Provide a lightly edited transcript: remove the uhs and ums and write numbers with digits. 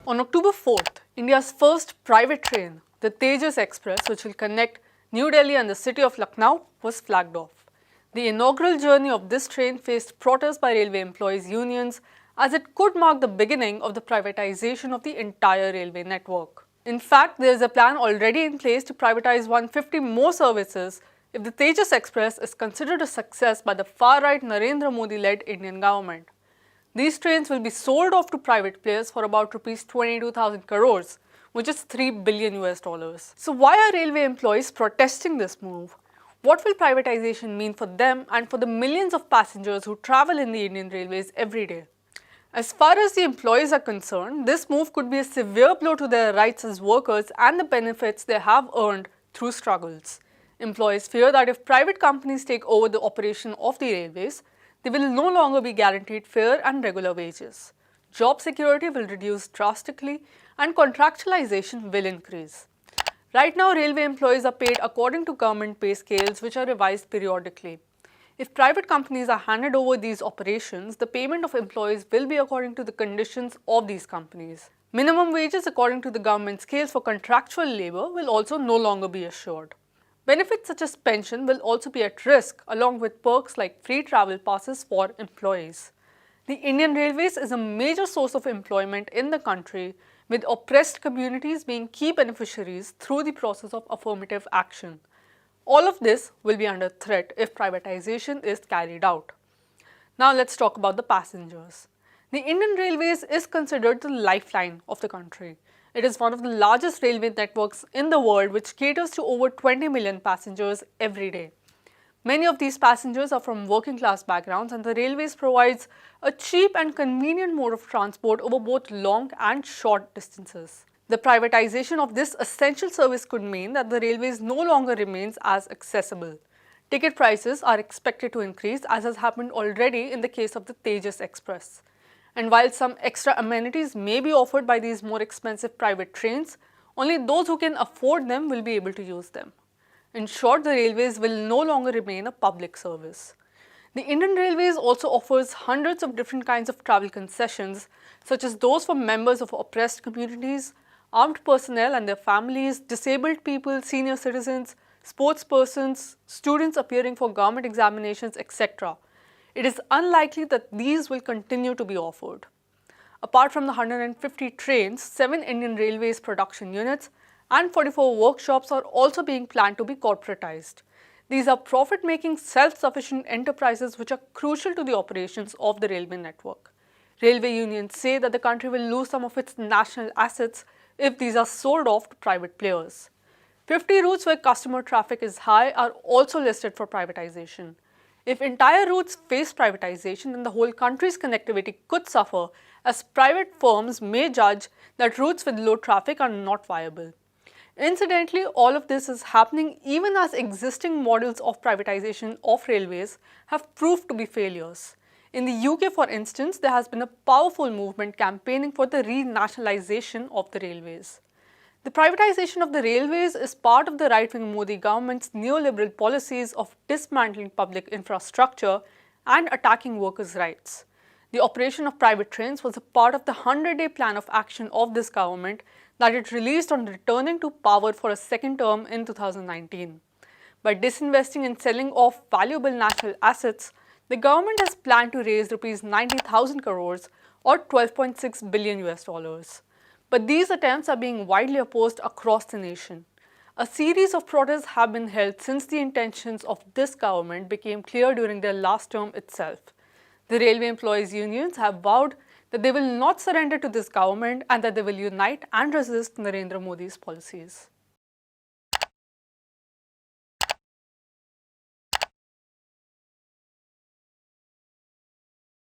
On October 4th, India's first private train, the Tejas Express, which will connect New Delhi and the city of Lucknow, was flagged off. The inaugural journey of this train faced protests by railway employees' unions as it could mark the beginning of the privatization of the entire railway network. In fact, there is a plan already in place to privatize 150 more services if the Tejas Express is considered a success by the far-right Narendra Modi-led Indian government. These trains will be sold off to private players for about rupees 22,000 crores, which is $3 billion US. So why are railway employees protesting this move? What will privatization mean for them and for the millions of passengers who travel in the Indian Railways every day? As far as the employees are concerned, this move could be a severe blow to their rights as workers and the benefits they have earned through struggles. Employees fear that if private companies take over the operation of the railways, they will no longer be guaranteed fair and regular wages. Job security will reduce drastically and contractualization will increase. Right now, railway employees are paid according to government pay scales which are revised periodically. If private companies are handed over these operations, the payment of employees will be according to the conditions of these companies. Minimum wages according to the government scales for contractual labor will also no longer be assured. Benefits such as pension will also be at risk, along with perks like free travel passes for employees. The Indian Railways is a major source of employment in the country, with oppressed communities being key beneficiaries through the process of affirmative action. All of this will be under threat if privatization is carried out. Now let's talk about the passengers. The Indian Railways is considered the lifeline of the country. It is one of the largest railway networks in the world which caters to over 20 million passengers every day. Many of these passengers are from working class backgrounds and the railways provides a cheap and convenient mode of transport over both long and short distances. The privatization of this essential service could mean that the railways no longer remains as accessible. Ticket prices are expected to increase as has happened already in the case of the Tejas Express. And while some extra amenities may be offered by these more expensive private trains, only those who can afford them will be able to use them. In short, the railways will no longer remain a public service. The Indian Railways also offers hundreds of different kinds of travel concessions, such as those for members of oppressed communities, armed personnel and their families, disabled people, senior citizens, sports persons, students appearing for government examinations, etc. It is unlikely that these will continue to be offered. Apart from the 150 trains, 7 Indian Railways production units and 44 workshops are also being planned to be corporatized. These are profit-making, self-sufficient enterprises which are crucial to the operations of the railway network. Railway unions say that the country will lose some of its national assets if these are sold off to private players. 50 routes where customer traffic is high are also listed for privatization. If entire routes face privatization, then the whole country's connectivity could suffer as private firms may judge that routes with low traffic are not viable. Incidentally, all of this is happening even as existing models of privatization of railways have proved to be failures. In the UK, for instance, there has been a powerful movement campaigning for the renationalization of the railways. The privatization of the railways is part of the right-wing Modi government's neoliberal policies of dismantling public infrastructure and attacking workers' rights. The operation of private trains was a part of the 100-day plan of action of this government that it released on returning to power for a second term in 2019. By disinvesting and selling off valuable national assets, the government has planned to raise rupees 90,000 crores or $12.6 billion US. But these attempts are being widely opposed across the nation. A series of protests have been held since the intentions of this government became clear during their last term itself. The railway employees' unions have vowed that they will not surrender to this government and that they will unite and resist Narendra Modi's policies.